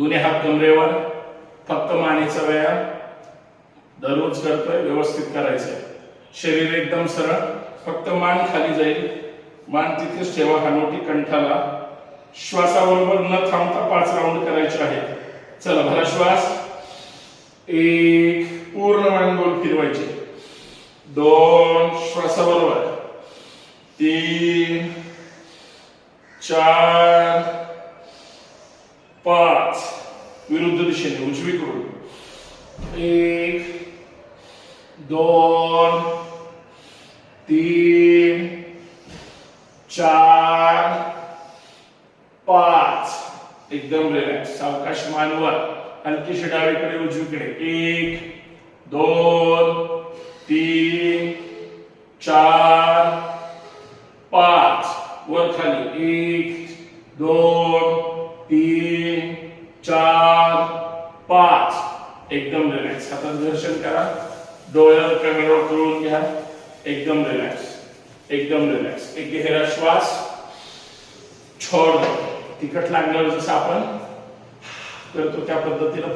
दोन्ही हात कमरेवर, फक्त मानेचा व्यायाम दररोज करतोय, व्यवस्थित करायचंय. शरीर एकदम सरळ, फक्त मान खाली जाईल, मान तिथेच ठेवा, हनोटी कंठाला. श्वासाबरोबर न थांबता 5 राऊंड करायचे आहेत. चला भरा श्वास. 1 पूर्ण मान गोल फिरवायचे. 2 श्वासाबरोबर. 3 4 5 विरुद्ध दिशेने उजवीकडून. 1 2 3 4 5 एकदम रिलॅक्स. सावकाश मानवर, हलकीशी डावीकडे उजवीकडे. 1 2 3 4 5 वर खाली. 1 2 3 4 5 एकदम रिलॅक्स. हातात घर्षण करा, डोळ्यावर कॅमेरा करून घ्या. एकदम रिलॅक्स, एकदम रिलॅक्स. एक गहरा श्वास छोड़ दो. तिखट लागल्यावर जसं आपण करतो त्या पद्धतीने